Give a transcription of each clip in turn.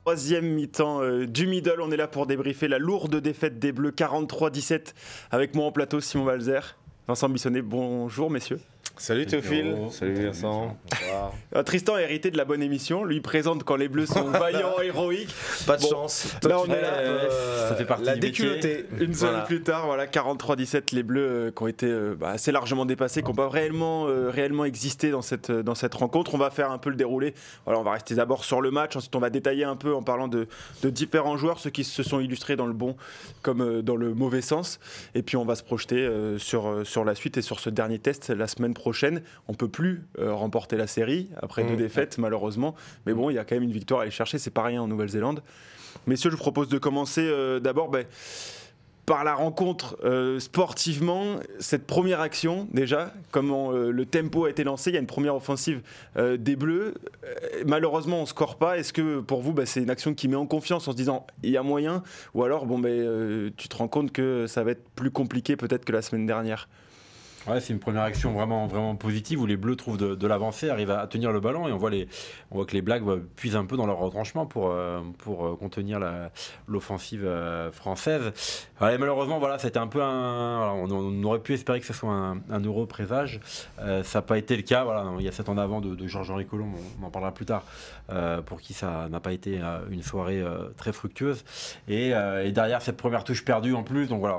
Troisième mi-temps du middle, on est là pour débriefer la lourde défaite des Bleus 43-17 avec moi en plateau Simon Valzer, Vincent Bissonnet, bonjour messieurs. Salut Théophile. Salut Vincent. Tristan a hérité de la bonne émission, lui présente quand les Bleus sont vaillants, héroïques. Pas de chance. Là on est là, ça fait partie la déculottée. Une semaine plus tard, voilà, 43-17, les Bleus qui ont été assez largement dépassés, qui n'ont pas réellement existé dans cette rencontre. On va faire un peu le déroulé. Voilà, on va rester d'abord sur le match, ensuite on va détailler un peu en parlant de différents joueurs, ceux qui se sont illustrés dans le bon comme dans le mauvais sens. Et puis on va se projeter sur la suite et sur ce dernier test la semaine prochaine. On ne peut plus remporter la série après 2 défaites malheureusement, mais bon, il y a quand même une victoire à aller chercher, c'est pas rien en Nouvelle-Zélande. Messieurs, je vous propose de commencer d'abord par la rencontre sportivement, cette première action déjà, comment le tempo a été lancé. Il y a une première offensive des Bleus, malheureusement on ne score pas. Est-ce que pour vous c'est une action qui met en confiance en se disant il y a moyen, ou alors tu te rends compte que ça va être plus compliqué peut-être que la semaine dernière? Ouais, c'est une première action vraiment positive où les Bleus trouvent de l'avancée, arrivent à tenir le ballon et on voit que les Blacks puisent un peu dans leur retranchement pour contenir l'offensive française. Ouais, malheureusement, voilà, c'était un peu on aurait pu espérer que ce soit un heureux présage. Ça n'a pas été le cas. Voilà, il y a cet en avant de Georges-Henri Colomb, on en parlera plus tard, pour qui ça n'a pas été une soirée très fructueuse. Et derrière cette première touche perdue en plus, donc voilà.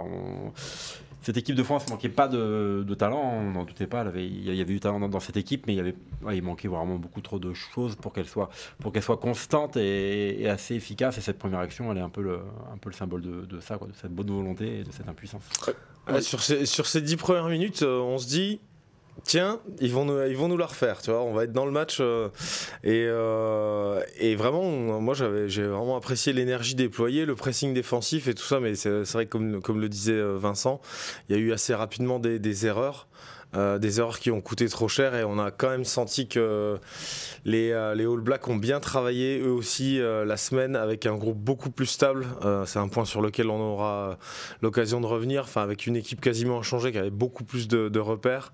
Cette équipe de France ne manquait pas de talent, on n'en doutait pas. Il y avait du talent dans cette équipe, mais il manquait vraiment beaucoup trop de choses pour qu'elle soit constante et assez efficace. Et cette première action, elle est un peu le symbole de ça, de cette bonne volonté et de cette impuissance. Sur ces 10 premières minutes, on se dit... Tiens, ils vont nous la refaire, tu vois, on va être dans le match et vraiment, moi j'ai vraiment apprécié l'énergie déployée, le pressing défensif et tout ça, mais c'est vrai que comme le disait Vincent, il y a eu assez rapidement des erreurs. Des erreurs qui ont coûté trop cher et on a quand même senti que les All Blacks ont bien travaillé eux aussi la semaine avec un groupe beaucoup plus stable. C'est un point sur lequel on aura l'occasion de revenir, avec une équipe quasiment inchangée qui avait beaucoup plus de repères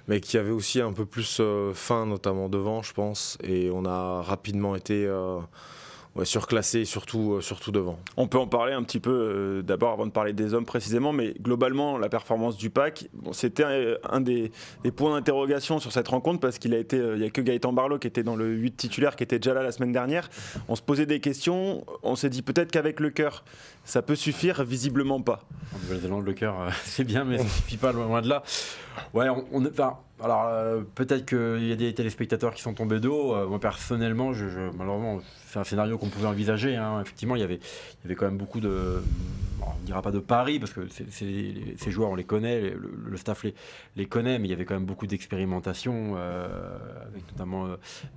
mais qui avait aussi un peu plus faim notamment devant je pense, et on a rapidement été surclassé, surtout devant. On peut en parler un petit peu d'abord avant de parler des hommes précisément, mais globalement la performance du pack, c'était un des points d'interrogation sur cette rencontre parce il n'y a que Gaëtan Barlow qui était dans le 8 titulaire qui était déjà là la semaine dernière. On se posait des questions, on s'est dit peut-être qu'avec le cœur ça peut suffire, visiblement pas. En Nouvelle-Zélande le cœur c'est bien mais ça ne suffit pas, loin de là. Ouais, alors peut-être qu'il y a des téléspectateurs qui sont tombés d'eau. Moi personnellement, malheureusement, c'est un scénario qu'on pouvait envisager. Hein. Effectivement, il y avait quand même beaucoup de, on ne dira pas de paris parce que ces joueurs on les connaît, le staff les connaît, mais il y avait quand même beaucoup d'expérimentation avec notamment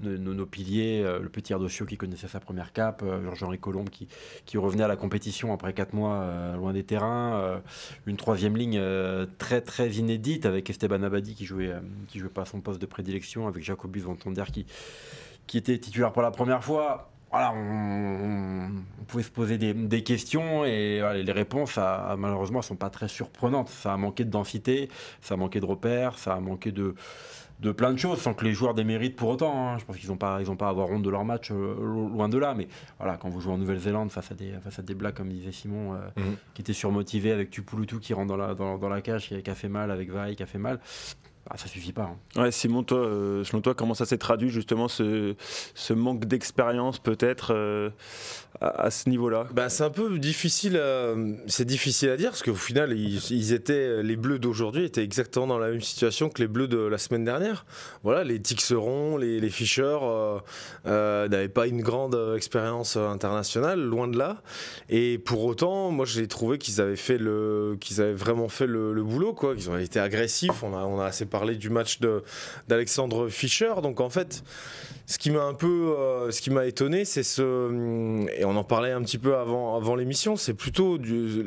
nos piliers, le petit Ardosio qui connaissait sa première cape, Georges-Henri Colomb qui revenait à la compétition après 4 mois loin des terrains, une troisième ligne très très inédite avec Esteban Abadi qui jouait pas à son poste de prédilection, avec Jacobus Vantander qui était titulaire pour la première fois. Voilà, on pouvait se poser des questions et voilà, les réponses malheureusement ne sont pas très surprenantes. Ça a manqué de densité, ça a manqué de repères, ça a manqué de plein de choses sans que les joueurs déméritent pour autant. Hein. Je pense qu'ils n'ont pas à avoir honte de leur match, loin de là. Mais voilà, quand vous jouez en Nouvelle-Zélande face à des Blacks, comme disait Simon, qui étaient surmotivés, avec Tupulutu qui rentre dans la cage, qui a fait mal, avec Vaille qui a fait mal. Ça suffit pas. Hein. Ouais, Simon, toi, selon toi, comment ça s'est traduit justement ce manque d'expérience peut-être à ce niveau-là? C'est un peu difficile, c'est difficile à dire parce qu'au final, les Bleus d'aujourd'hui étaient exactement dans la même situation que les Bleus de la semaine dernière. Voilà, les Tixeron, les Fischer n'avaient pas une grande expérience internationale, loin de là. Et pour autant, moi, j'ai trouvé qu'ils avaient vraiment fait le boulot, quoi. Qu'ils ont été agressifs. On a assez parlé du match d'Alexandre Fischer. Donc en fait, ce qui m'a étonné, c'est et on en parlait un petit peu avant l'émission, c'est plutôt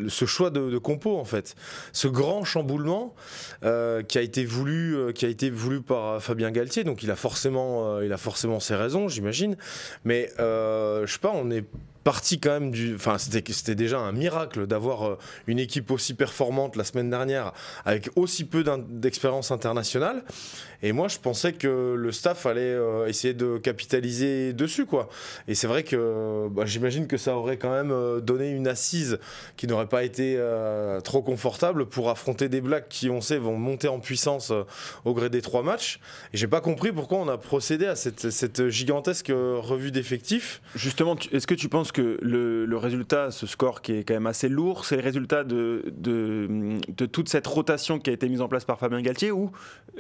ce choix de compo en fait, ce grand chamboulement qui a été voulu par Fabien Galtier. Donc il a forcément ses raisons, j'imagine. Mais je sais pas, on est partie quand même enfin c'était déjà un miracle d'avoir une équipe aussi performante la semaine dernière avec aussi peu d'expérience internationale. Et moi, je pensais que le staff allait essayer de capitaliser dessus, quoi. Et c'est vrai que j'imagine que ça aurait quand même donné une assise qui n'aurait pas été trop confortable pour affronter des Blacks qui, on sait, vont monter en puissance au gré des 3 matchs. Et j'ai pas compris pourquoi on a procédé à cette gigantesque revue d'effectifs. Justement, est-ce que tu penses que le résultat, ce score qui est quand même assez lourd, c'est le résultat de toute cette rotation qui a été mise en place par Fabien Galtier, ou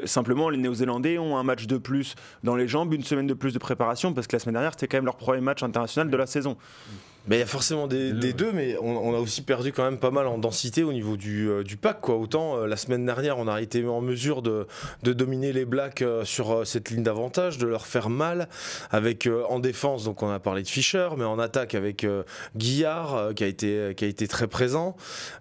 simplement les Néo-Zélandais ont un match de plus dans les jambes, une semaine de plus de préparation, parce que la semaine dernière c'était quand même leur premier match international de la saison? Mais il y a forcément des deux, mais on a aussi perdu quand même pas mal en densité au niveau du pack, quoi. Autant la semaine dernière on a été en mesure de dominer les Blacks sur cette ligne d'avantage, de leur faire mal avec en défense, donc on a parlé de Fischer, mais en attaque avec Guillard qui a été très présent.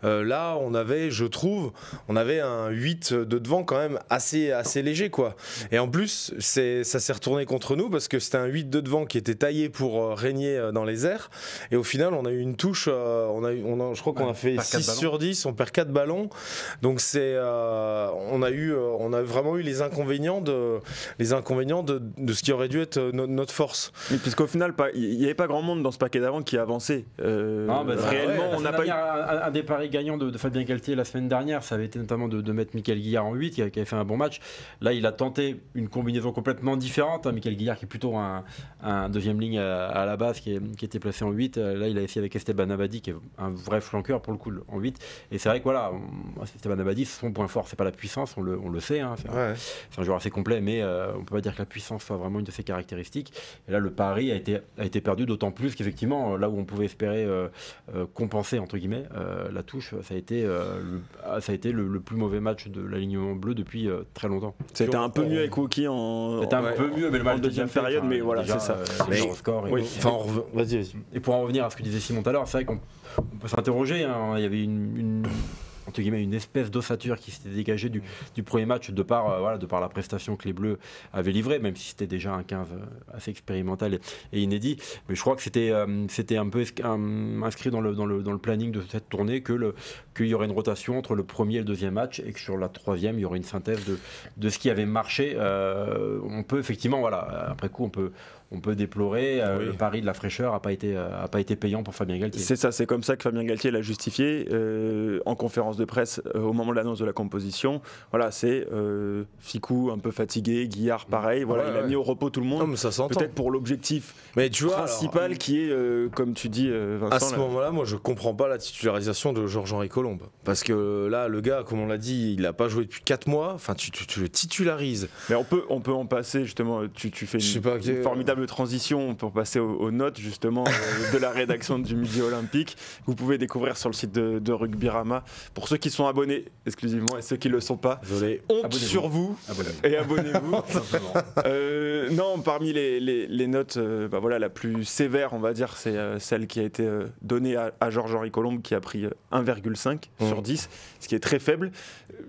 Là on avait, je trouve, un 8 de devant quand même assez léger, quoi. Et en plus ça s'est retourné contre nous parce que c'était un 8 de devant qui était taillé pour régner dans les airs. Et au final, on a eu une touche, je crois qu'on a fait 6 sur 10, on perd 4 ballons. Donc on a vraiment eu les inconvénients de ce qui aurait dû être notre force. Mais puisqu'au final, il n'y avait pas grand monde dans ce paquet d'avant qui avançait. Réellement, on n'a pas eu... Un des paris gagnants de Fabien Galtier la semaine dernière, ça avait été notamment de mettre Michael Guillard en 8, qui avait fait un bon match. Là, il a tenté une combinaison complètement différente. Michael Guillard qui est plutôt un deuxième ligne à la base, qui était placé en 8. Là, il a essayé avec Esteban Abadi, qui est un vrai flanqueur pour le coup en 8. Et c'est vrai que voilà, Esteban Abadi, son point fort, c'est pas la puissance, on le sait. C'est un joueur assez complet, mais on peut pas dire que la puissance soit vraiment une de ses caractéristiques. Et là, le pari a été perdu, d'autant plus qu'effectivement, là où on pouvait espérer compenser entre guillemets la touche, ça a été le plus mauvais match de l'alignement bleu depuis très longtemps. C'était un peu mieux avec Woki C'était un peu mieux, mais le match en deuxième période, mais voilà, c'est ça. Score. Oui. Vas-y. Et pour en revenir à ce que disait Simon tout à l'heure, c'est vrai qu'on peut s'interroger. Il y avait entre guillemets, une espèce d'ossature qui s'était dégagée du premier match de par la prestation que les Bleus avaient livrée, même si c'était déjà un 15 assez expérimental et inédit. Mais je crois que c'était un peu inscrit dans le planning de cette tournée qu'il y aurait une rotation entre le premier et le deuxième match, et que sur la troisième, il y aurait une synthèse de ce qui avait marché. On peut effectivement, après coup, on peut déplorer le pari de la fraîcheur n'a pas été payant pour Fabien Galtier. C'est ça, c'est comme ça que Fabien Galtier l'a justifié en conférence de presse au moment de l'annonce de la composition. Voilà, c'est Ficou un peu fatigué, Guillard pareil. Voilà, il a mis au repos tout le monde. Non, mais ça s'entend. Peut-être pour l'objectif principal qui est, comme tu dis, Vincent. À ce moment-là, moi, je comprends pas la titularisation de Georges-Henri Colombe, parce que là, le gars, comme on l'a dit, il a pas joué depuis 4 mois. Enfin, tu le titularises. Mais on peut en passer justement. Tu fais une formidable transition pour passer aux notes justement de la rédaction du Midi Olympique. Vous pouvez découvrir sur le site de Rugbyrama. Pour ceux qui sont abonnés exclusivement et ceux qui ne le sont pas, honte sur vous et abonnez-vous. Non, parmi les notes, la plus sévère, on va dire, c'est celle qui a été donnée à Georges-Henri Colombe, qui a pris 1,5 sur 10, ce qui est très faible.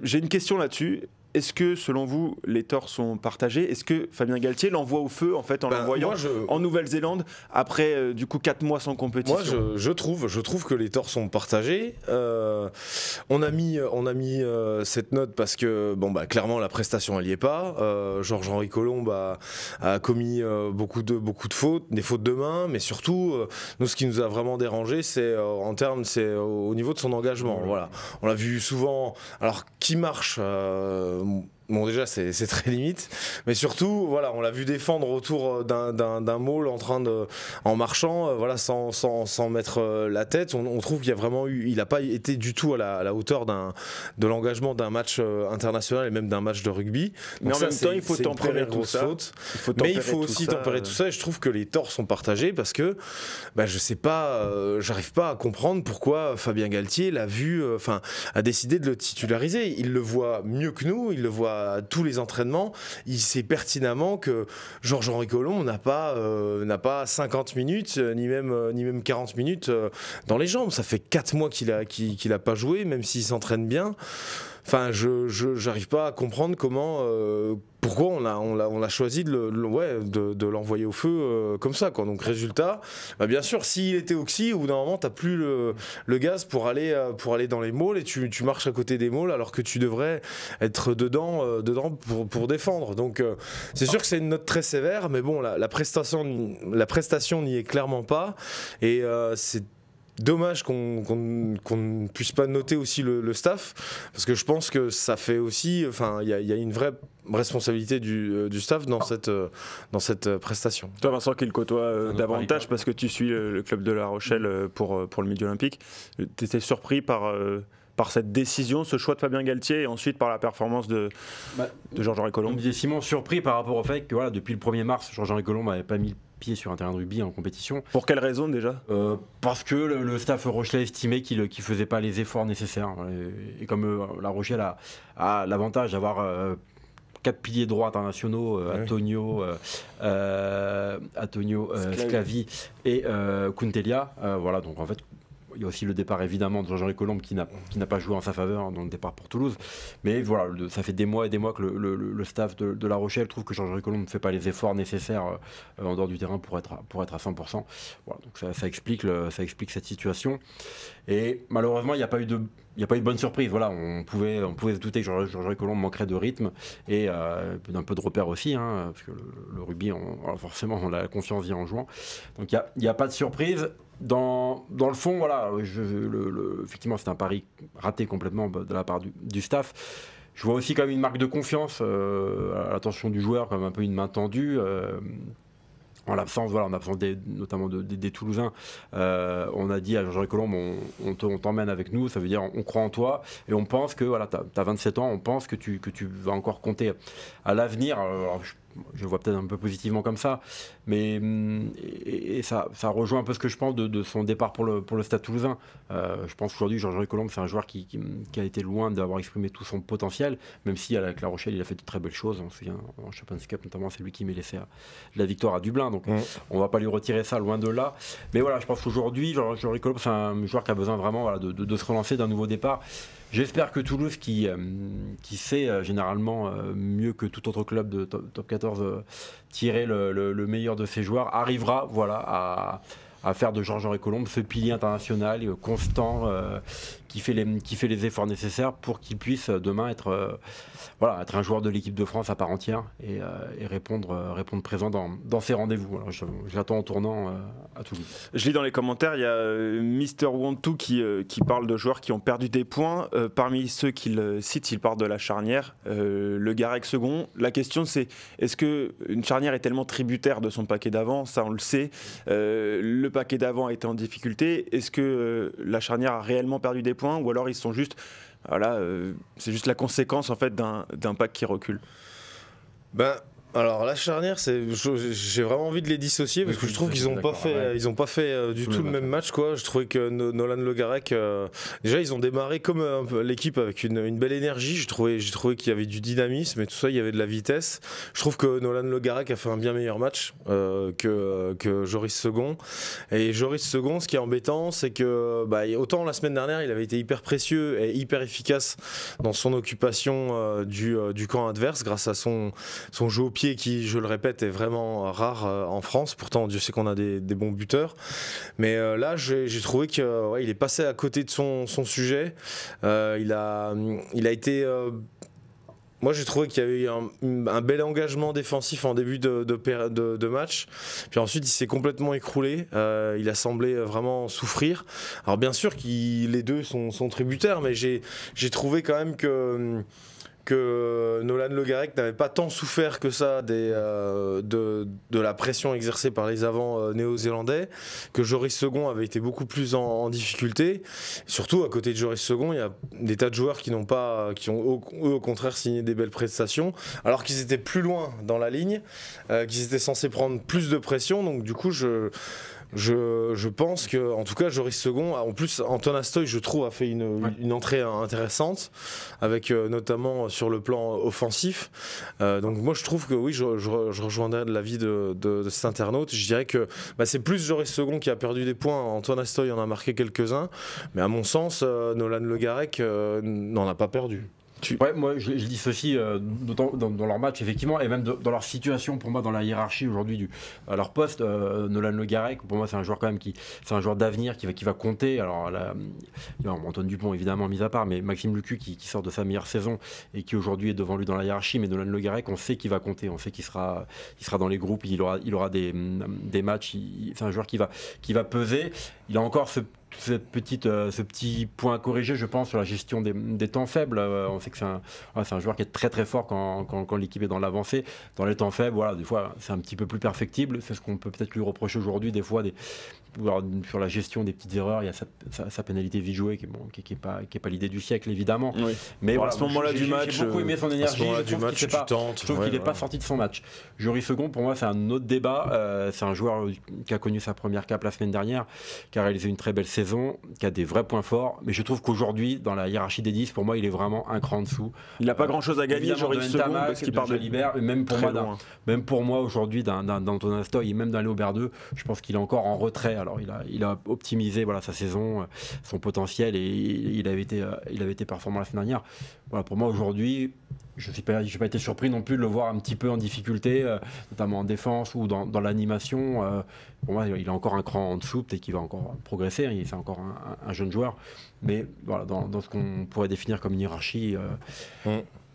J'ai une question là-dessus. Est-ce que, selon vous, les torts sont partagés? Est-ce que Fabien Galtier l'envoie au feu, en fait, en l'envoyant en Nouvelle-Zélande, après, du coup, 4 mois sans compétition? Moi, je trouve que les torts sont partagés. On a mis cette note parce que, clairement, la prestation, elle n'y est pas. Georges-Henri Colombe a commis beaucoup de fautes, des fautes de main, mais surtout, nous, ce qui nous a vraiment dérangé, c'est au niveau de son engagement. Voilà. On l'a vu souvent. Alors, qui marche Bon, déjà c'est très limite, mais surtout on l'a vu défendre autour d'un maul en marchant, sans mettre la tête. On trouve qu'il y a vraiment il n'a pas été du tout à la hauteur de l'engagement d'un match international et même d'un match de rugby. Donc mais en même temps, il faut tempérer tout ça. Mais il faut aussi tempérer tout ça. Et je trouve que les torts sont partagés parce que je sais pas, j'arrive pas à comprendre pourquoi Fabien Galtier a décidé de le titulariser. Il le voit mieux que nous, il le voit à tous les entraînements, il sait pertinemment que Georges-Henri Colombe n'a pas 50 minutes ni même 40 minutes dans les jambes. Ça fait 4 mois qu'il a pas joué, même s'il s'entraîne bien. enfin, j'arrive pas à comprendre pourquoi on a choisi de l'envoyer au feu comme ça, quoi. Donc résultat, bah bien sûr, s'il était oxy, au bout d'un moment, t'as plus le gaz pour aller dans les malls, et tu marches à côté des malls alors que tu devrais être dedans pour défendre. Donc c'est sûr que c'est une note très sévère, mais bon, la prestation n'y est clairement pas, et c'est dommage qu'on ne puisse pas noter aussi le staff, parce que je pense que ça fait aussi, enfin, il y a une vraie responsabilité du staff dans cette prestation. Toi, Vincent, qui le côtoie davantage parce que tu suis le club de La Rochelle pour le Midi Olympique, tu étais surpris par cette décision, ce choix de Fabien Galtier, et ensuite par la performance de Georges-Henri Colombe? Comme disait Simon, surpris par rapport au fait que voilà, depuis le 1er mars, Georges-Henri Colombe n'avait pas mis le pied sur un terrain de rugby en compétition. Pour quelle raison déjà? Parce que le staff rochelais estimait qu'il ne faisait pas les efforts nécessaires. Et comme La Rochelle a l'avantage d'avoir 4 piliers droits internationaux, Antonio, Sclavi et Kuntelia, voilà, donc en fait, il y a aussi le départ évidemment de Georges-Henri Colombe qui n'a pas joué en sa faveur dans le départ pour Toulouse. Mais voilà, ça fait des mois et des mois que le staff de La Rochelle trouve que Georges-Henri Colombe ne fait pas les efforts nécessaires en dehors du terrain pour être à 100%. Voilà, donc ça explique cette situation. Et malheureusement, il n'y a pas eu de bonne surprise. Voilà, on pouvait se douter que Georges-Henri Colombe manquerait de rythme et d'un peu de repère aussi, hein, parce que le rugby, forcément, on a la confiance vient en jouant. Donc il n'y a pas de surprise. Dans le fond, voilà, effectivement, c'est un pari raté complètement de la part du staff. Je vois aussi comme une marque de confiance à l'attention du joueur, comme un peu une main tendue. En l'absence, notamment des Toulousains, on a dit à Georges-Henri Colombe, on t'emmène avec nous, ça veut dire on croit en toi et on pense que voilà, tu as 27 ans, on pense que tu vas encore compter à l'avenir. Je le vois peut-être un peu positivement comme ça, mais et ça rejoint un peu ce que je pense de son départ pour le Stade Toulousain. Je pense qu'aujourd'hui, Georges-Henri Colombe, c'est un joueur qui a été loin d'avoir exprimé tout son potentiel, même si avec La Rochelle, il a fait de très belles choses. On se souvient, en Champions Cup notamment, c'est lui qui met l'essai de la victoire à Dublin, donc on ne va pas lui retirer ça, loin de là. Mais voilà, je pense qu'aujourd'hui, Georges-Henri Colombe, c'est un joueur qui a besoin vraiment de se relancer d'un nouveau départ. J'espère que Toulouse, qui sait généralement mieux que tout autre club de top 14 tirer le meilleur de ses joueurs, arrivera à faire de Georges-Henri Colombe ce pilier international constant qui fait les efforts nécessaires pour qu'il puisse demain être un joueur de l'équipe de France à part entière et répondre présent dans ses rendez-vous. Alors, je l'attends en tournant à Toulouse. Je lis dans les commentaires, il y a Mister Want2 qui parle de joueurs qui ont perdu des points. Parmi ceux qu'il cite, il parle de la charnière, le Garec second. La question c'est, est-ce qu'une charnière est tellement tributaire de son paquet d'avant? Ça on le sait. Le paquet d'avant a été en difficulté. Est-ce que la charnière a réellement perdu des points, ou alors ils sont juste... Voilà, c'est juste la conséquence en fait d'un pack qui recule. Alors la charnière, j'ai vraiment envie de les dissocier parce que je trouve qu'ils n'ont pas fait du tout le même match, quoi. Je trouvais que Nolan Le Garec, déjà ils ont démarré comme l'équipe avec une belle énergie. J'ai trouvé qu'il y avait du dynamisme et tout ça, il y avait de la vitesse. Je trouve que Nolan Le Garec a fait un bien meilleur match que Joris Second. Et Joris Second, ce qui est embêtant, c'est que autant la semaine dernière il avait été hyper précieux et hyper efficace dans son occupation du camp adverse grâce à son jeu au pied qui, je le répète, est vraiment rare en France. Pourtant, Dieu sait qu'on a des bons buteurs. Mais là, j'ai trouvé qu'il est passé à côté de son sujet. Il a été... Moi, j'ai trouvé qu'il y avait eu un bel engagement défensif en début de match. Puis ensuite, il s'est complètement écroulé. Il a semblé vraiment souffrir. Alors, bien sûr, les deux sont tributaires, mais j'ai trouvé quand même que Nolan Le Garec n'avait pas tant souffert que ça de la pression exercée par les avants néo-zélandais, que Joris Second avait été beaucoup plus en difficulté. Surtout, à côté de Joris Second, il y a des tas de joueurs qui ont eux au contraire signé des belles prestations, alors qu'ils étaient plus loin dans la ligne, qu'ils étaient censés prendre plus de pression. Donc du coup, je pense que, en tout cas, Joris Second, en plus, Anton Astoy, je trouve, a fait une entrée intéressante, avec notamment sur le plan offensif. Donc moi, je trouve que oui, je rejoindrai de l'avis de cet internaute. Je dirais que c'est plus Joris Second qui a perdu des points. Anton Astoy en a marqué quelques-uns, mais à mon sens, Nolan Le Garec n'en a pas perdu. Ouais, moi je dissocie dans leur match effectivement et même dans leur situation pour moi dans la hiérarchie aujourd'hui à leur poste. Nolan Le Garec pour moi c'est un joueur quand même c'est un joueur d'avenir qui va compter. Alors là, Antoine Dupont évidemment mis à part, mais Maxime Lucu qui sort de sa meilleure saison et qui aujourd'hui est devant lui dans la hiérarchie. Mais Nolan Le Garec, on sait qu'il va compter, on sait qu'il sera dans les groupes, il aura des matchs. C'est un joueur qui va peser. Il a encore ce petit point à corriger, je pense, sur la gestion des temps faibles. On sait que c'est un joueur qui est très très fort quand l'équipe est dans l'avancée. Dans les temps faibles, voilà, des fois c'est un petit peu plus perfectible. C'est ce qu'on peut peut-être lui reprocher aujourd'hui. Des fois, sur la gestion des petites erreurs, il y a sa pénalité vite jouée qui est pas l'idée du siècle évidemment. Oui. Mais voilà, à ce moment-là du match, j'ai beaucoup aimé son énergie. Je trouve qu'il n'est pas sorti de son match. Joris Second, pour moi, c'est un autre débat. C'est un joueur qui a connu sa première cape la semaine dernière, qui a réalisé une très belle saison, qui a des vrais points forts. Mais je trouve qu'aujourd'hui, dans la hiérarchie des 10, pour moi, il est vraiment un cran en dessous. Il n'a pas grand-chose à gagner, Joris Second, parce qu'il part de Jalibert. Même pour moi, aujourd'hui, d'Antonin Stoy et même d'un Léo Berdeux, je pense qu'il est encore en retrait. Alors, il a optimisé sa saison, son potentiel, et il avait été performant la semaine dernière. Voilà, pour moi, aujourd'hui, je n'ai pas été surpris non plus de le voir un petit peu en difficulté, notamment en défense ou dans l'animation. Pour moi, il a encore un cran en dessous, peut-être qu'il va encore progresser, hein, c'est encore un jeune joueur. Mais voilà, dans ce qu'on pourrait définir comme une hiérarchie,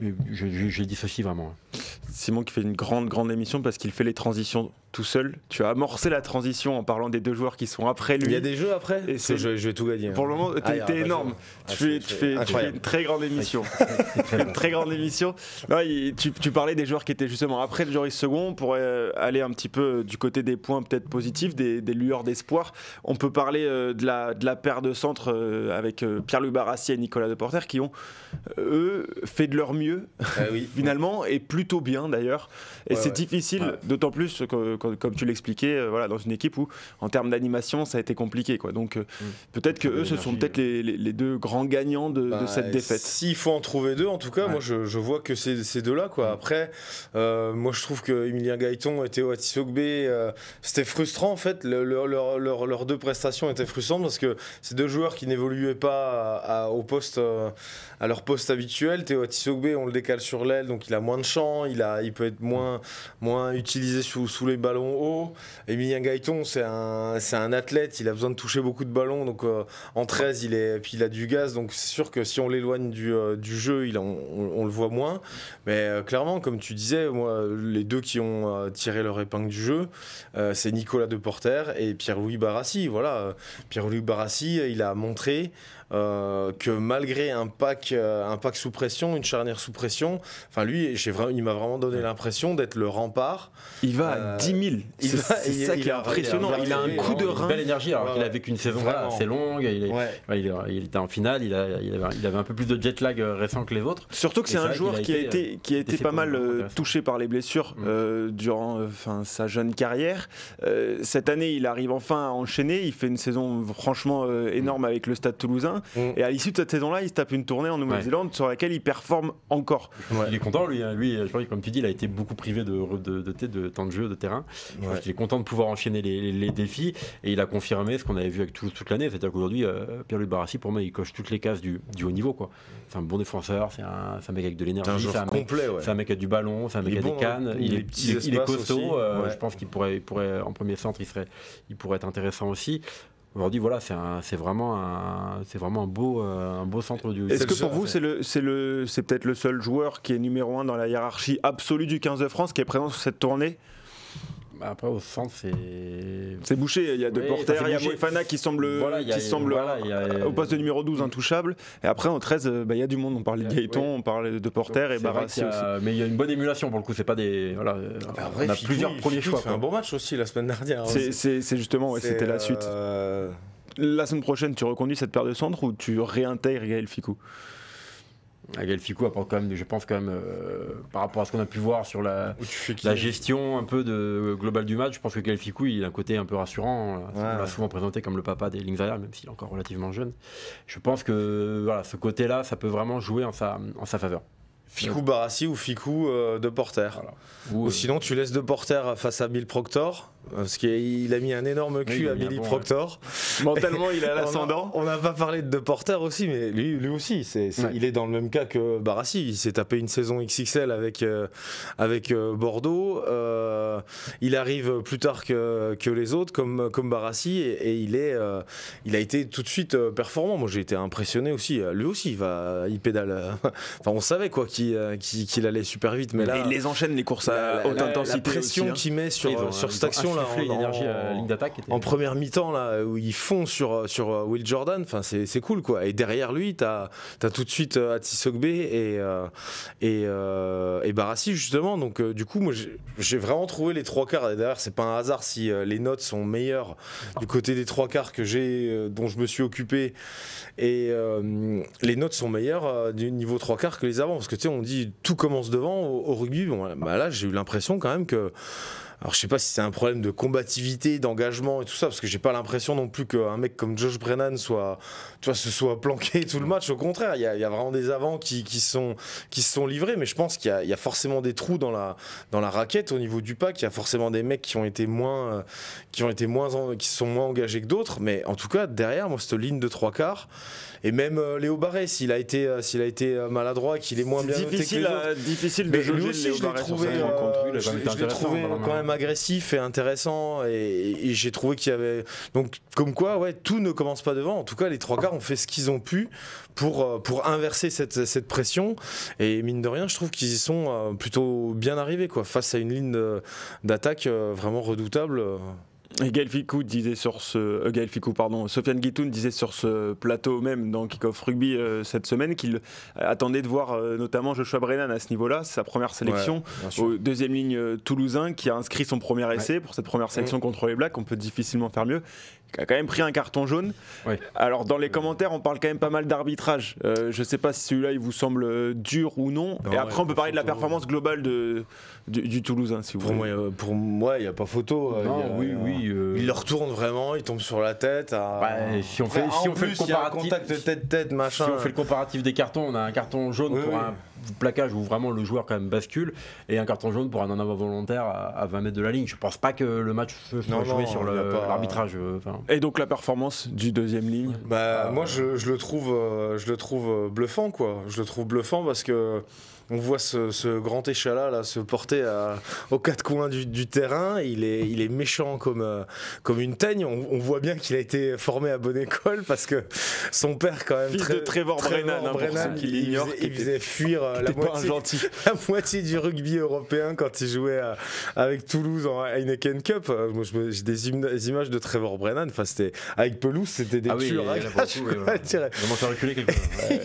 je dissocie vraiment. Simon qui fait une grande émission parce qu'il fait les transitions tout seul. Tu as amorcé la transition en parlant des deux joueurs qui sont après lui. Il y a des jeux après et je vais tout gagner. Pour le moment, t'es énorme. Tu fais une très grande émission. Une très grande émission. Non, tu parlais des joueurs qui étaient justement après le Joris Second. Pour aller un petit peu du côté des points peut-être positifs, des lueurs d'espoir. On peut parler de la paire de centres avec Pierre-Louis Barassi et Nicolas Deporter qui ont, eux, fait de leur mieux finalement, et plutôt bien d'ailleurs. Et c'est difficile, d'autant plus comme tu l'expliquais, dans une équipe où en termes d'animation ça a été compliqué, quoi. Donc peut-être que eux ce sont peut-être les deux grands gagnants de cette défaite. S'il faut en trouver deux, en tout cas, moi je vois que ces deux-là, quoi. Après, moi je trouve que Emilien Gaëton et Théo Atisogbe, c'était frustrant en fait. Leurs deux prestations étaient frustrantes parce que ces deux joueurs qui n'évoluaient pas à leur poste habituel. Théo Atisogbe, on le décale sur l'aile, donc il a moins de champ, il peut être moins utilisé sous les ballons hauts. Emilien Gaëton, c'est un athlète, il a besoin de toucher beaucoup de ballons, donc en 13 puis il a du gaz, donc c'est sûr que si on l'éloigne du jeu, on le voit moins. Mais clairement, comme tu disais, moi, les deux qui ont tiré leur épingle du jeu, c'est Nicolas Deporter et Pierre-Louis Barassi. Voilà, Pierre-Louis Barassi, il a montré que malgré un pack sous pression, une charnière sous pression, enfin lui, il m'a vraiment donné l'impression d'être le rempart. Il va à 10 000. C'est ça qui est impressionnant. Il a un coup de rein. Une belle énergie, alors qu'il a vécu une saison assez longue. Il était en finale, il avait un peu plus de jet lag récent que les autres. Surtout que c'est un joueur qui a été pas mal touché par les blessures durant sa jeune carrière. Cette année, il arrive enfin à enchaîner. Il fait une saison franchement énorme avec le Stade Toulousain. Et à l'issue de cette saison-là, il se tape une tournée en Nouvelle-Zélande sur laquelle il performe encore. Il est content, lui, comme tu dis, il a été beaucoup privé de temps de jeu, de terrain. Il est content de pouvoir enchaîner les défis, et il a confirmé ce qu'on avait vu avec toute l'année, c'est-à-dire qu'aujourd'hui, Pierre-Louis Barassi, pour moi, il coche toutes les cases du haut niveau, quoi. C'est un bon défenseur, c'est un mec avec de l'énergie, c'est un complet, c'est un mec qui a du ballon, c'est un mec qui a des cannes, il est costaud. Je pense qu'il pourrait en premier centre, il pourrait être intéressant aussi. Aujourd'hui, voilà, c'est vraiment un beau centre du. Est-ce que pour vous, c'est peut-être le seul joueur qui est numéro 1 dans la hiérarchie absolue du 15 de France qui est présent sur cette tournée? Après, au centre, c'est bouché. Il y a Deporter, il y a Moefana qui semble au poste de numéro 12 intouchable. Et après, en 13, il y a du monde. On parle de Gaëton, on parle de Deporter et Barassi aussi. Mais il y a une bonne émulation pour le coup. C'est pas des. Voilà, on a plusieurs premiers choix. Il fait un bon match aussi la semaine dernière. C'est justement, c'était la suite. La semaine prochaine, tu reconduis cette paire de centres ou tu réintègres Gaël Fickou? Gaël Fickou apporte quand même, je pense quand même, par rapport à ce qu'on a pu voir sur la gestion un peu globale du match, je pense que Gaël Fickou, il a un côté un peu rassurant. On l'a souvent présenté comme le papa des lignes arrière, même s'il est encore relativement jeune. Je pense que ce côté-là, ça peut vraiment jouer en sa faveur. Fickou Barassi ou Fickou Deporter. Voilà. Ou sinon tu laisses Deporter face à Bill Proctor, parce qu'il a mis un énorme cul à Billy Proctor. Mentalement, il a l'ascendant. On n'a pas parlé de Porter aussi, mais lui aussi, il est dans le même cas que Barassi. Il s'est tapé une saison XXL avec Bordeaux. Il arrive plus tard que les autres, comme Barassi, et il a été tout de suite performant. Moi, j'ai été impressionné aussi. Lui aussi, il pédale. Enfin, on savait quoi qu'il allait super vite, mais là, il les enchaîne les courses à haute intensité. La pression qu'il met sur cette action là, ligne d'attaque en première mi-temps là, où ils font sur Will Jordan. Enfin, c'est cool quoi. Et derrière lui, t'as tout de suite Atisogbe et Barassi justement. Donc du coup, moi, j'ai vraiment trouvé les trois quarts. Et d'ailleurs, c'est pas un hasard si les notes sont meilleures du côté des trois quarts dont je me suis occupé. Et les notes sont meilleures du niveau trois quarts que les avant, parce que tu sais, on dit tout commence devant au rugby. Bon, bah là, j'ai eu l'impression quand même que. Alors je sais pas si c'est un problème de combativité, d'engagement et tout ça, parce que j'ai pas l'impression non plus qu'un mec comme Josh Brennan se soit planqué tout le match. Au contraire, il y a vraiment des avants qui se sont livrés, mais je pense qu'il y a forcément des trous dans la raquette au niveau du pack. Il y a forcément des mecs qui se sont moins engagés que d'autres, mais en tout cas derrière, moi cette ligne de trois quarts. Et même Léo Barré, s'il a été maladroit, qu'il est moins bien noté que les autres. Difficile de jauger Léo Barré sur cette rencontre. Je l'ai trouvé quand même agressif et intéressant, et j'ai trouvé qu'il y avait donc comme quoi tout ne commence pas devant. En tout cas, les trois quarts ont fait ce qu'ils ont pu pour inverser cette pression, et mine de rien, je trouve qu'ils y sont plutôt bien arrivés quoi, face à une ligne d'attaque vraiment redoutable. Et Sofiane Guitoun disait sur ce plateau même dans Kick-Off Rugby cette semaine qu'il attendait de voir notamment Joshua Brennan à ce niveau-là, sa première sélection, au deuxième ligne toulousain, qui a inscrit son premier essai pour cette première sélection contre les Blacks. On peut difficilement faire mieux, qui a quand même pris un carton jaune. Alors dans les commentaires, on parle quand même pas mal d'arbitrage. Je sais pas si celui-là il vous semble dur ou non. Et après on peut parler de la performance globale du Toulousain, si vous voulez. Pour moi, il n'y a pas photo. Il le retourne vraiment, il tombe sur la tête. Si on fait le comparatif, contact tête-tête, machin. Si on fait le comparatif des cartons, on a un carton jaune pour un plaquage où vraiment le joueur quand même bascule, et un carton jaune pour un en avant volontaire à 20 mètres de la ligne. Je pense pas que le match se soit joué sur l'arbitrage. Et donc la performance du deuxième ligne, moi je le trouve bluffant quoi. Je le trouve bluffant parce que on voit ce grand échalas là se porter aux quatre coins du terrain. Il est méchant comme une teigne. On voit bien qu'il a été formé à bonne école, parce que son père quand même, fils de Trevor Brennan, il faisait fuir la moitié du rugby européen quand il jouait avec Toulouse en Heineken Cup. Moi j'ai des images de Trevor Brennan. Enfin, c'était avec pelouse, c'était des tueurs.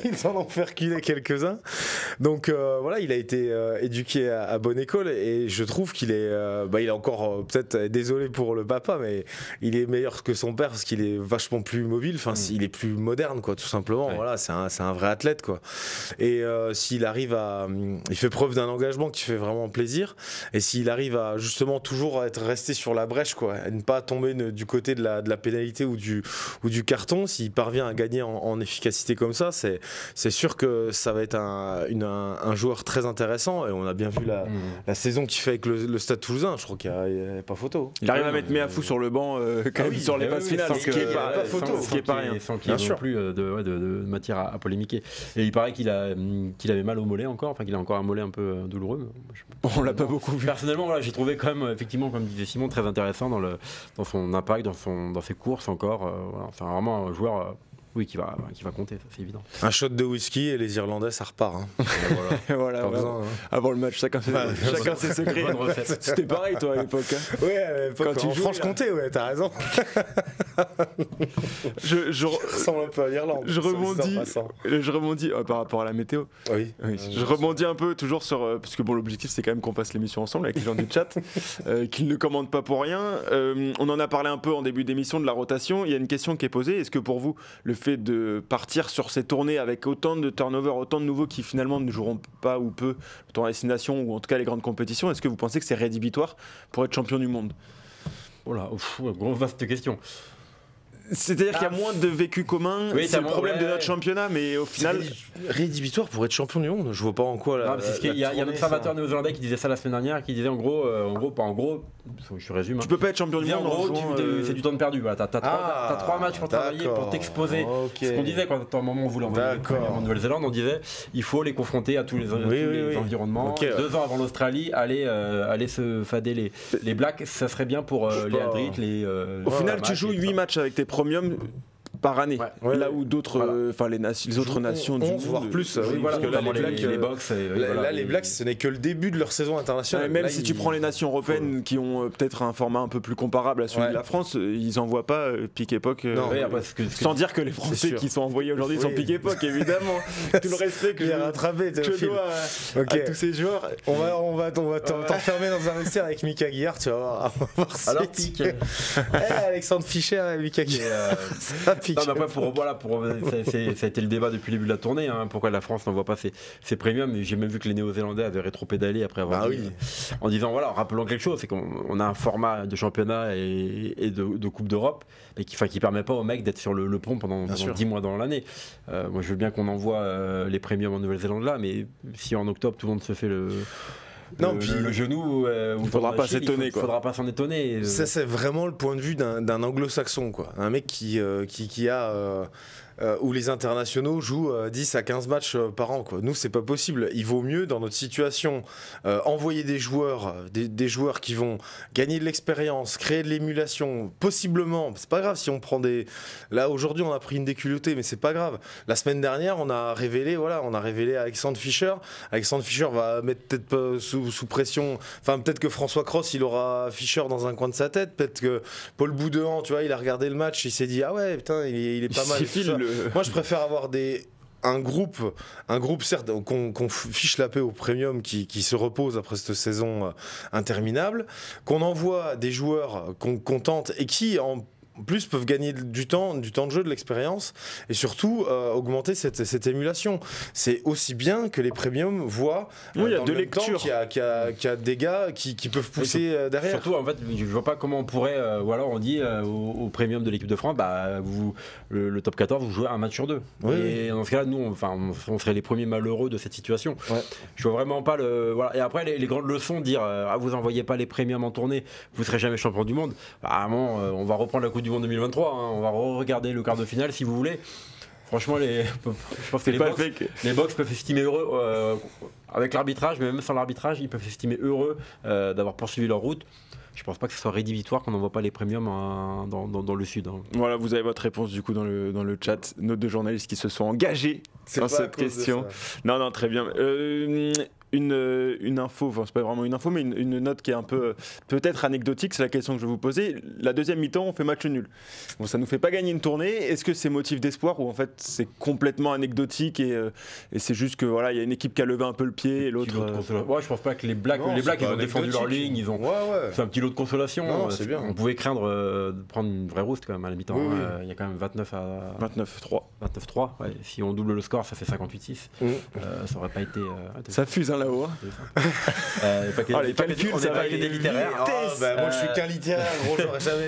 Ils en ont fait reculer quelques-uns. Donc voilà, il a été éduqué à bonne école, et je trouve qu'il est, il est encore peut-être, désolé pour le papa, mais il est meilleur que son père parce qu'il est vachement plus mobile. Enfin, il est plus moderne, quoi, tout simplement. Voilà, c'est un vrai athlète, quoi. Et s'il arrive il fait preuve d'un engagement qui fait vraiment plaisir. Et s'il arrive à justement toujours être resté sur la brèche, quoi, à ne pas tomber du côté de la pénalité ou du carton, s'il parvient à gagner en efficacité comme ça, c'est sûr que ça va être un joueur très intéressant. Et on a bien vu la saison qu'il fait avec le Stade Toulousain. Je crois qu'il n'y a pas photo. Il arrive à mettre Méafou sur le banc quand même sur les phases finales, ce qui est pas photo, ce qui est pas rien, sans qu'il y ait non plus de matière à polémiquer. Et il paraît qu'il avait mal au mollet encore, enfin qu'il a encore un mollet un peu douloureux. On l'a pas beaucoup vu. Personnellement, voilà, j'ai trouvé quand même, effectivement, comme disait Simon, très intéressant dans son impact, dans ses courses encore. Voilà, c'est vraiment un joueur. Oui, qui va compter, ça c'est évident. Un shot de whisky et les Irlandais, ça repart. Voilà. Avant le match, chacun ses secrets. C'était pareil, toi, à l'époque. Oui, à l'époque. Quand tu joues Franche-Comté, t'as raison. Je ressemble un peu à l'Irlande. Je rebondis par rapport à la météo. Oui. Je rebondis un peu toujours sur, parce que l'objectif c'est quand même qu'on fasse l'émission ensemble avec les gens du chat, qu'ils ne commandent pas pour rien. On en a parlé un peu en début d'émission de la rotation. Il y a une question qui est posée. Est-ce que pour vous, le fait de partir sur ces tournées avec autant de turnover, autant de nouveaux qui finalement ne joueront pas ou peu le tournoi destination, ou en tout cas les grandes compétitions, est-ce que vous pensez que c'est rédhibitoire pour être champion du monde ? Oh là, vaste question. C'est-à-dire qu'il y a moins de vécu commun, Oui, c'est le moins- problème de ouais. notre championnat, mais au final. Rédhibitoire pour être champion du monde. Je vois pas en quoi là. Non, mais c'est ce qu'il y a un observateur néo-zélandais qui disait ça la semaine dernière, qui disait en gros, je résume. Tu peux pas être champion Il du disait, monde en gros, en jouant, c'est du temps de perdu. Voilà, t'as 3 matchs pour travailler, pour t'exposer. Ok. Ce qu'on disait quand à un moment on voulait envoyer les D'accord. Premiers en Nouvelle-Zélande, on disait il faut les confronter à tous les oui. environnements. Ok. 2 ans avant l'Australie, aller se fader les Blacks, ça serait bien pour Je sais les pas. Aldrit, les. Au final, tu Mac joues et tout 8 ça. matchs avec tes premiums par année. Ouais. Là où d'autres, Voilà. les autres nations du 11 monde, voire plus. Oui, Voilà, parce que là, notamment les Blacks, les Box. là, les Blacks, ce n'est que le début de leur saison internationale. Même Là, si tu prends les nations européennes qui ont peut-être un format un peu plus comparable à celui Ouais. de la France, ils envoient pas pique-époque. Non, Oui, après, Sans dire que les Français sûr. qui sont envoyés aujourd'hui sont Oui. pique-époque, évidemment. Tout le respect que il je, est rattrapé. que je Théophile. dois à tous ces joueurs. On va t'enfermer dans un vestiaire avec Mika Guillard, tu vas voir. On va voir si Alors, tu- pique. Alexandre Fischer et Mika Guillard. Ça pique. Non, mais après, ça a été le débat depuis le début de la tournée. Pourquoi la France n'envoie pas ses premiums. J'ai même vu que les Néo-Zélandais avaient rétro-pédalé après avoir Bah dit, oui. en disant voilà, rappelons quelque chose, c'est qu'on a un format de championnat et de Coupe d'Europe, mais qui permet pas aux mecs d'être sur le pont pendant sûr. 10 mois dans l'année. Moi, je veux bien qu'on envoie les premiums en Nouvelle-Zélande là, mais si en octobre tout le monde se fait le genou, il faudra pas s'étonner, quoi. faudra pas s'en étonner. Ça, c'est vraiment le point de vue d'un anglo-saxon, quoi. Un mec qui a. Où les internationaux jouent 10 à 15 matchs par an, quoi. Nous, c'est pas possible. Il vaut mieux, dans notre situation, envoyer des joueurs, des joueurs qui vont gagner de l'expérience, créer de l'émulation, possiblement. C'est pas grave si on prend des. Là, aujourd'hui, on a pris une déculottée, mais c'est pas grave. La semaine dernière, on a révélé Alexandre Fischer. Alexandre Fischer va mettre peut-être pas sous pression. Enfin, peut-être que François Cross, il aura Fischer dans un coin de sa tête. Peut-être que Paul Boudéan, tu vois, il a regardé le match, il s'est dit ah ouais, putain, il est pas mal. Moi, je préfère avoir un groupe certes qu'on fiche la paix au premium qui se repose après cette saison interminable, qu'on envoie des joueurs qu'on tente et qui en plus peuvent gagner du temps de jeu, de l'expérience et surtout augmenter cette émulation. C'est aussi bien que les premiums voient Oui, il y a dans deux le même temps lectures. qu'il y a des gars qui peuvent pousser derrière. Surtout, en fait, je vois pas comment on pourrait, ou alors on dit au premium de l'équipe de France, bah, le top 14, vous jouez un match sur 2. Oui, et dans ce cas-là, nous, on serait les premiers malheureux de cette situation. Ouais. Je vois vraiment pas le. Voilà. Et après, les grandes leçons, dire vous envoyez pas les premiums en tournée, vous serez jamais champion du monde. Bah, bon, on va reprendre la Coupe du Monde 2023, on va regarder le quart de finale si vous voulez. Franchement, je pense que les box peuvent s'estimer heureux avec l'arbitrage, mais même sans l'arbitrage, ils peuvent s'estimer heureux d'avoir poursuivi leur route. Je pense pas que ce soit rédhibitoire qu'on n'envoie pas les premiums dans le sud. Voilà, vous avez votre réponse du coup dans le chat. Nos 2 journalistes qui se sont engagés dans cette question. Non, très bien. Une info, enfin, c'est pas vraiment une info, mais une note qui est un peu peut-être anecdotique, c'est la question que je vais vous poser. La deuxième mi-temps, on fait match nul. Bon, ça nous fait pas gagner une tournée. Est-ce que c'est motif d'espoir ou en fait c'est complètement anecdotique et c'est juste que voilà, il y a une équipe qui a levé un peu le pied et l'autre. Ouais, je pense pas que les Blacks, ils ont défendu leur ligne, ils ont fait un petit lot de consolation. Non, c'est bien. On pouvait craindre de prendre une vraie rouste quand même à la mi-temps. Oui. Il y a quand même 29-3. 29-3. Ouais. Si on double le score, ça fait 58-6. Ça aurait pas été. Ça fuse là-haut. Les calculs, on n'est pas que des littéraires. Moi je suis qu'un littéraire, gros,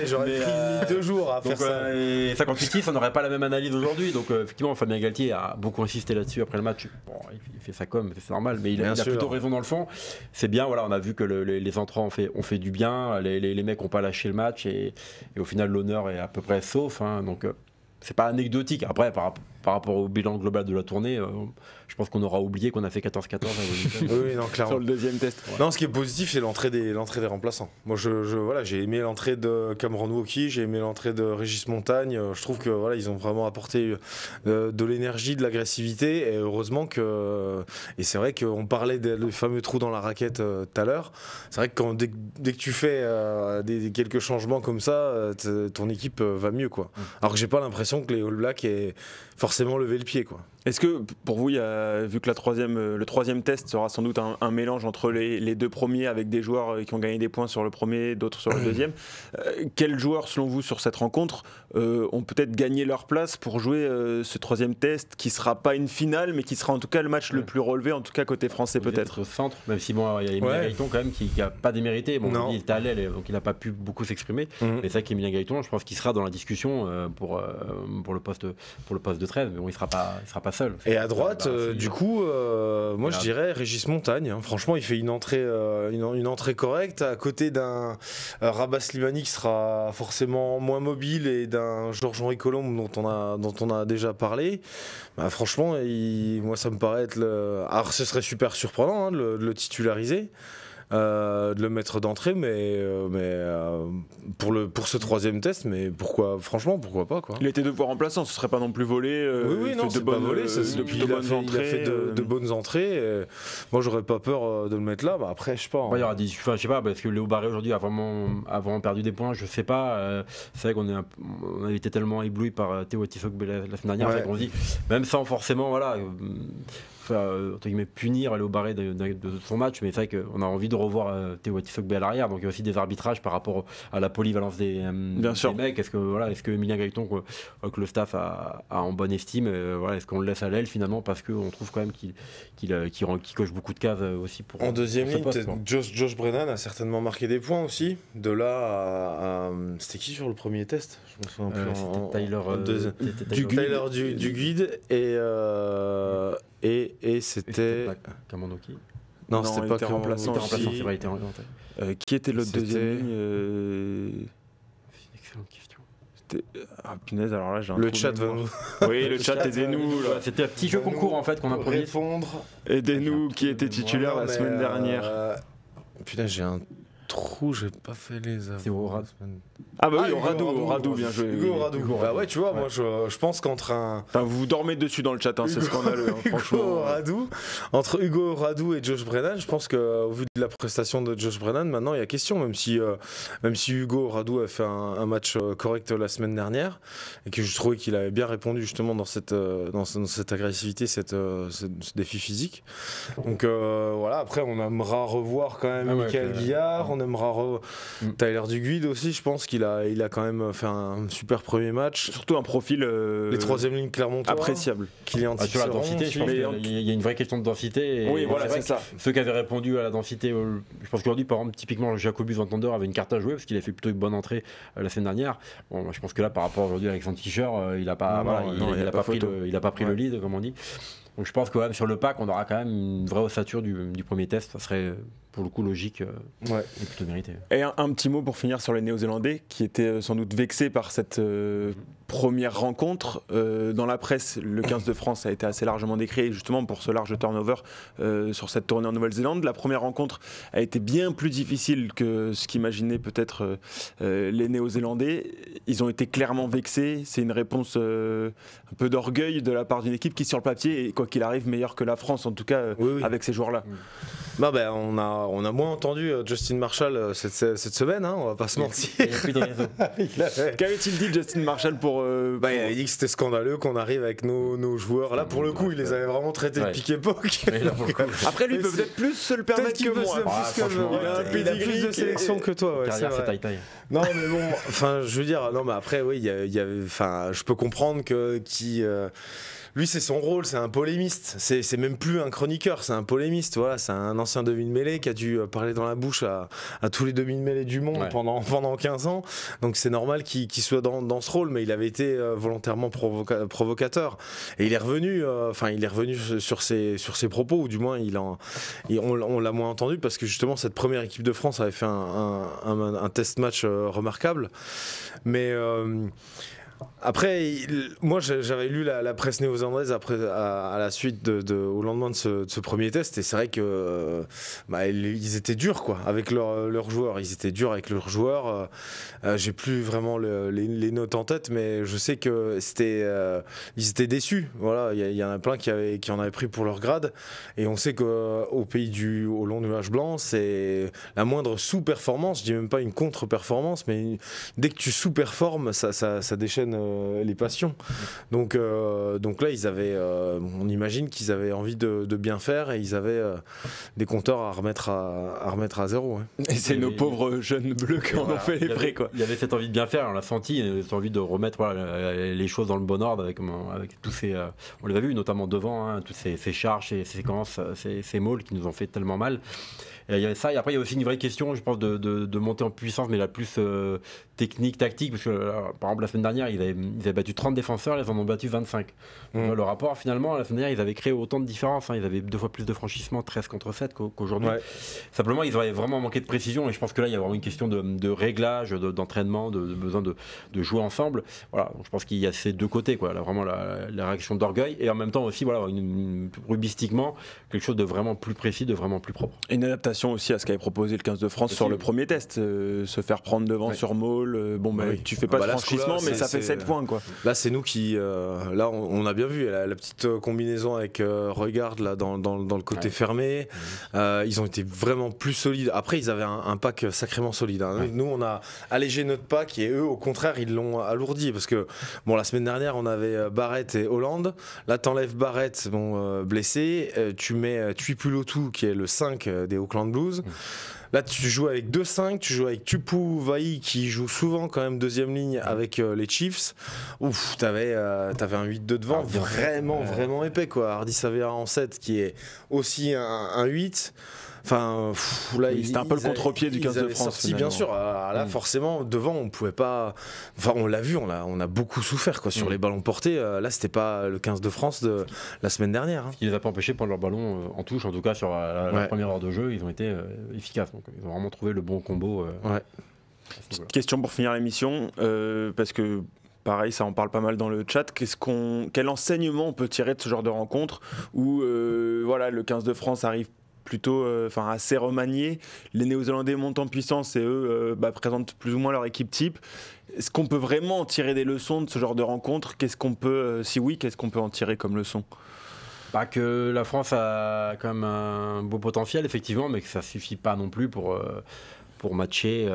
j'aurais pris 2 jours à faire ça. 58-6, on n'aurait pas la même analyse aujourd'hui. Donc effectivement, Fabien Galtier a beaucoup insisté là-dessus après le match. Bon, il fait sa com, c'est normal, mais il a plutôt raison dans le fond. C'est bien, voilà, on a vu que les entrants ont fait du bien, les mecs n'ont pas lâché le match et au final l'honneur est à peu près sauf. Donc c'est pas anecdotique. Après, par rapport au bilan global de la tournée, je pense qu'on aura oublié qu'on a fait 14-14 oui, non, clairement. Sur le deuxième test. Non, ce qui est positif, c'est l'entrée des remplaçants. Moi, voilà, j'ai aimé l'entrée de Cameron Wauquiez, j'ai aimé l'entrée de Régis Montagne. Je trouve que voilà, ils ont vraiment apporté de l'énergie, de l'agressivité, et heureusement que. Et c'est vrai qu'on parlait des fameux trous dans la raquette tout à l'heure. C'est vrai que dès que tu fais quelques changements comme ça, ton équipe va mieux, quoi. Alors que j'ai pas l'impression que les All Blacks aient forcément levé le pied, quoi. Est-ce que pour vous, vu que le troisième test sera sans doute un mélange entre les deux premiers avec des joueurs qui ont gagné des points sur le premier, d'autres sur le deuxième, quels joueurs selon vous sur cette rencontre ont peut-être gagné leur place pour jouer ce troisième test qui sera pas une finale mais qui sera en tout cas le match le plus relevé, en tout cas côté français peut-être. Au centre, même si bon, il y a Emilien Gaëton quand même qui n'a pas démérité. Bon, il était à l'aile donc il n'a pas pu beaucoup s'exprimer. Mais c'est vrai qu'Emilien Gaëton, je pense qu'il sera dans la discussion pour le poste de 13, mais bon, il sera pas seul. Et à droite, du coup, moi je dirais Régis Montagne. Hein. Franchement, il fait une entrée correcte à côté d'un Rabat Slimani qui sera forcément moins mobile et d'un Georges-Henri Colombe dont on a déjà parlé. Bah, franchement, moi ça me paraît être alors ce serait super surprenant de le titulariser. De le mettre d'entrée, mais pour ce troisième test, mais franchement, pourquoi pas quoi. Il a été 2 fois remplaçant, ce serait pas non plus volé. Oui, non, c'est pas volé. Il a fait de bonnes entrées. Moi, j'aurais pas peur de le mettre là. Bah, après, je sais pas. Il y aura je sais pas, parce que Léo Barré aujourd'hui a vraiment perdu des points. Je sais pas. C'est vrai qu'on a été tellement ébloui par Théo Atisogbe la semaine dernière, qu'on dit, même sans forcément, voilà. Entre guillemets, punir Léo Barré de son match, mais c'est vrai qu'on a envie de revoir Théo Atisogbe à l'arrière, donc il y a aussi des arbitrages par rapport à la polyvalence des mecs. Est-ce que Emilien Gaëton, que le staff a en bonne estime, est-ce qu'on le laisse à l'aile finalement, parce qu'on trouve quand même qu'il coche beaucoup de cases aussi pour en deuxième ligne. Josh Brennan a certainement marqué des points aussi, de là à c'était qui sur le premier test, je me souviens plus. C'était Tyler Duguid et c'était Kamandoki. Non, c'était pas remplaçant. Qui était l'autre deuxième ligne C'est une excellente question. Punaise, alors là j'ai un le chat va nous. Oui, le chat, aidez-nous. C'était un petit jeu concours en fait qu'on a produit. Aidez-nous, qui était titulaire la semaine dernière. Putain, j'ai un trou, j'ai pas fait les C'est Oradu. Ah bah oui, Oradu, bien joué. Hugo Oradu. Bah ouais, tu vois, moi je pense qu'entre Enfin, vous dormez dessus dans le chat, c'est scandaleux, franchement. Entre Hugo Oradu et Josh Brennan, je pense qu'au vu de la prestation de Josh Brennan, maintenant il y a question, même si Hugo Oradu a fait un match correct la semaine dernière, et que je trouvais qu'il avait bien répondu justement dans cette agressivité, ce défi physique. Donc voilà, après on aimera revoir quand même Michael Guillard, on aimera Tyler Duguid aussi, je pense qu'il a quand même fait un super premier match. Surtout un profil les troisième lignes clermontois appréciable. Sur la densité, je pense qu'il y a une vraie question de densité. Oui, voilà, c'est ça. Ceux qui avaient répondu à la densité, je pense qu'aujourd'hui, par exemple, typiquement, Jacobus Vantander avait une carte à jouer parce qu'il a fait plutôt une bonne entrée la semaine dernière. Bon, moi, je pense que là, par rapport aujourd'hui avec son t-shirt, il n'a pas pris le lead, comme on dit. Donc je pense que même sur le pack, on aura quand même une vraie ossature du premier test. Ça serait pour le coup logique et plutôt mérité. Et un petit mot pour finir sur les Néo-Zélandais qui étaient sans doute vexés par cette première rencontre. Dans la presse, le 15 de France a été assez largement décrit justement pour ce large turnover sur cette tournée en Nouvelle-Zélande. La première rencontre a été bien plus difficile que ce qu'imaginaient peut-être les Néo-Zélandais. Ils ont été clairement vexés. C'est une réponse un peu d'orgueil de la part d'une équipe qui sur le papier est quoi qu'il arrive meilleure que la France, en tout cas avec ces joueurs-là. Bah ben, on a moins entendu Justin Marshall cette semaine, on va pas se mentir. Il n'y a plus de raison. Qu'avait-il dit Justin Marshall pour il a dit que c'était scandaleux qu'on arrive avec nos joueurs. Là pour le coup, il les avait vraiment traités de pique-époque. Après lui, il peut peut-être plus se le permettre que moi. Il a plus de sélection que toi. C'est taille. Non mais bon, enfin je veux dire, non mais après oui, je peux comprendre que lui, c'est son rôle, c'est un polémiste. C'est même plus un chroniqueur, c'est un polémiste. Voilà, c'est un ancien demi-mêlée qui a dû parler dans la bouche à tous les demi-mêlés du monde pendant 15 ans. Donc c'est normal qu'il soit dans ce rôle, mais il avait été volontairement provocateur. Et il est revenu, sur ses propos, ou du moins on l'a moins entendu parce que justement cette première équipe de France avait fait un test match remarquable. Mais après, moi j'avais lu la presse néo-zélandaise à la suite au lendemain de ce premier test, et c'est vrai que ils étaient durs avec leurs joueurs. Ils étaient durs avec leurs joueurs. J'ai plus vraiment les notes en tête, mais je sais que ils étaient déçus. Voilà, il y en a plein qui en avaient pris pour leur grade, et on sait qu'au pays au long nuage blanc, c'est la moindre sous-performance. Je dis même pas une contre-performance, mais dès que tu sous-performes, ça déchaîne entraîne les passions. Donc là, ils avaient, on imagine qu'ils avaient envie de bien faire et ils avaient des compteurs à remettre à zéro. Ouais. Et c'est nos pauvres jeunes bleus qui en ont fait les frais, quoi. Il y avait cette envie de bien faire, on l'a senti, cette envie de remettre les choses dans le bon ordre avec tous ces, on les a vus notamment devant, hein, tous ces charges, ces séquences, ces mauls qui nous ont fait tellement mal. Et il y avait ça, et après il y a aussi une vraie question, je pense, de monter en puissance, mais la plus technique, tactique, parce que par exemple la semaine dernière ils avaient battu 30 défenseurs, ils en ont battu 25. Le rapport finalement, la semaine dernière ils avaient créé autant de différences, hein, ils avaient 2 fois plus de franchissements, 13 contre 7 qu'aujourd'hui. Ouais. Simplement ils avaient vraiment manqué de précision, et je pense que là il y a vraiment une question de réglage, d'entraînement, de besoin de jouer ensemble. Voilà, donc je pense qu'il y a ces deux côtés, quoi. Là, vraiment la réaction d'orgueil, et en même temps aussi voilà, rubistiquement quelque chose de vraiment plus précis, de vraiment plus propre. Et une adaptation aussi à ce qu'avait proposé le 15 de France sur le premier test, se faire prendre devant sur Maul, tu fais pas de franchissement, mais ça fait 7 points, quoi. Là c'est nous qui là on a bien vu la petite combinaison avec Regarde là dans le côté fermé, ils ont été vraiment plus solides. Après ils avaient un pack sacrément solide, hein. Nous on a allégé notre pack et eux au contraire ils l'ont alourdi, parce que bon, la semaine dernière on avait Barrett et Hollande, là t'enlèves Barrett blessé, tu mets Tuipulotu qui est le 5 des Auckland Blues. Là tu joues avec 2-5, tu joues avec Tupu Vai qui joue souvent quand même deuxième ligne avec les Chiefs. Ouf, t'avais un 8-2 devant, vraiment épais, quoi. Hardy Savea en 7 qui est aussi un 8. Enfin, là, c'était un peu le contre-pied du 15 de France. Sorti, bien sûr. Là, forcément, devant, on pouvait pas. Enfin, on l'a vu, on a beaucoup souffert, quoi, sur les ballons portés. Là, c'était pas le 15 de France de la semaine dernière. Hein. Ce qui les a pas empêchés de prendre leur ballon en touche, en tout cas sur la première heure de jeu, ils ont été efficaces. Donc, ils ont vraiment trouvé le bon combo. Petite question pour finir l'émission, parce que. Pareil, ça en parle pas mal dans le chat. Quel enseignement on peut tirer de ce genre de rencontre où le 15 de France arrive plutôt assez remanié, les Néo-Zélandais montent en puissance et eux présentent plus ou moins leur équipe type. Est-ce qu'on peut vraiment en tirer des leçons de ce genre de rencontre ? Si oui, qu'est-ce qu'on peut en tirer comme leçon ? Que la France a quand même un beau potentiel, effectivement, mais que ça suffit pas non plus pour matcher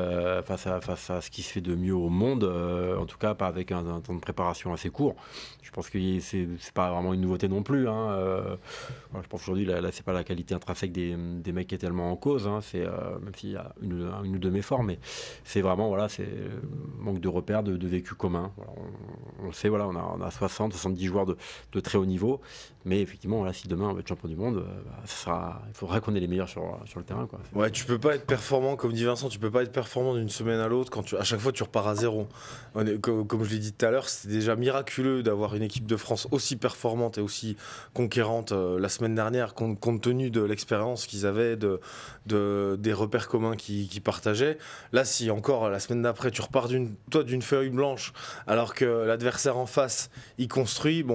face à ce qui se fait de mieux au monde, en tout cas pas avec un temps de préparation assez court. Je pense que c'est pas vraiment une nouveauté non plus, hein. Je pense qu'aujourd'hui là c'est pas la qualité intrinsèque des mecs qui est tellement en cause, hein. C'est même s'il y a une ou deux méforts, mais c'est vraiment c'est manque de repères, de vécu commun. On le sait, on a 60-70 joueurs de très haut niveau, mais effectivement si demain on va être champion du monde, il faudra qu'on ait les meilleurs sur le terrain, quoi. Ouais, tu peux pas être performant, comme dit Vincent, tu peux pas être performant d'une semaine à l'autre quand à chaque fois tu repars à zéro. Comme je l'ai dit tout à l'heure, c'était déjà miraculeux d'avoir une équipe de France aussi performante et aussi conquérante la semaine dernière, compte tenu de l'expérience qu'ils avaient, des repères communs qu'ils partageaient. Là, si encore la semaine d'après tu repars d'une feuille blanche alors que l'adversaire en face il construit,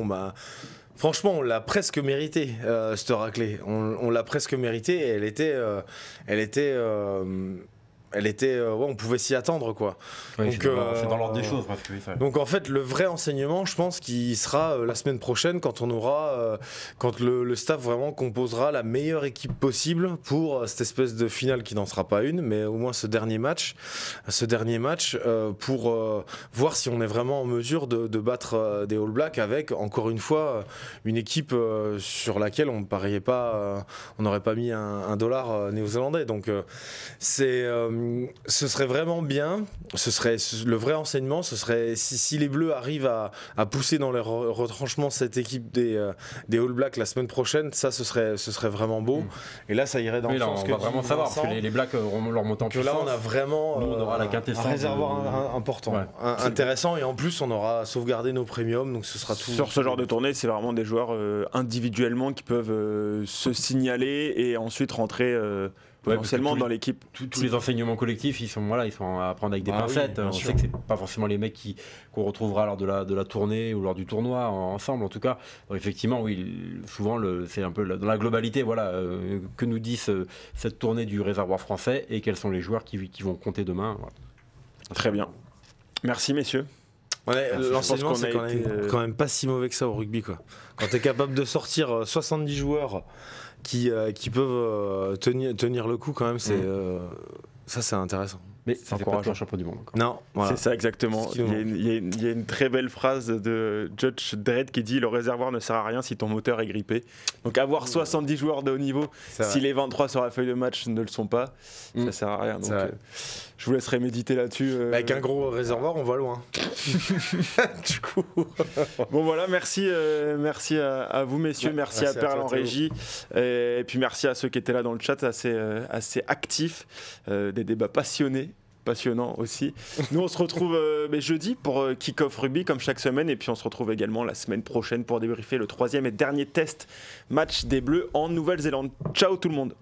franchement, on l'a presque mérité, cette raclée. On l'a presque mérité et on pouvait s'y attendre, quoi. Oui, donc, c'est dans l'ordre des choses, presque. Oui, donc en fait, le vrai enseignement, je pense qu'il sera la semaine prochaine quand on aura, quand le staff vraiment composera la meilleure équipe possible pour cette espèce de finale qui n'en sera pas une, mais au moins ce dernier match, pour voir si on est vraiment en mesure de battre des All Blacks avec, encore une fois, une équipe sur laquelle on pariait pas, on n'aurait pas mis un dollar néo-zélandais. Donc ce serait vraiment bien, ce serait le vrai enseignement, ce serait si les Bleus arrivent à pousser dans leur retranchement cette équipe des All Blacks la semaine prochaine, ça ce serait vraiment beau. Et là ça irait dans le sens que on va vraiment savoir, parce que les Blacks auront leur montée en puissance. Là on a vraiment on aura la quintessence un réservoir important, intéressant, et en plus on aura sauvegardé nos premiums, donc ce sera tout. Sur ce genre de tournée, c'est vraiment des joueurs individuellement qui peuvent se signaler et ensuite rentrer potentiellement dans l'équipe. Tous les enseignements collectifs, ils sont à prendre avec des pincettes. Oui, on sait que c'est pas forcément les mecs qu'on retrouvera lors de la tournée ou lors du tournoi ensemble, en tout cas. Donc effectivement, oui, souvent c'est un peu dans la globalité, que nous dit cette tournée du réservoir français et quels sont les joueurs qui vont compter demain. Voilà. Très bien. Merci messieurs. L'enseignement, c'est quand même pas si mauvais que ça au rugby, quoi. Quand tu es capable de sortir 70 joueurs qui peuvent tenir le coup, quand même, ça c'est intéressant. Mais ça fait pas de toi champion du monde encore. Non, voilà. C'est ça exactement. Il y a une très belle phrase de Judge Dredd qui dit: le réservoir ne sert à rien si ton moteur est grippé. Donc avoir 70 joueurs de haut niveau, si les 23 sur la feuille de match ne le sont pas, ça sert à rien. Donc je vous laisserai méditer là-dessus. Avec un gros réservoir, on va loin. Du coup. Bon voilà, merci à vous messieurs, merci à Perle en régie, et puis merci à ceux qui étaient là dans le chat, assez actifs, des débats passionnant aussi. Nous on se retrouve jeudi pour Kick-Off Rugby comme chaque semaine, et puis on se retrouve également la semaine prochaine pour débriefer le 3e et dernier test match des Bleus en Nouvelle-Zélande. Ciao tout le monde.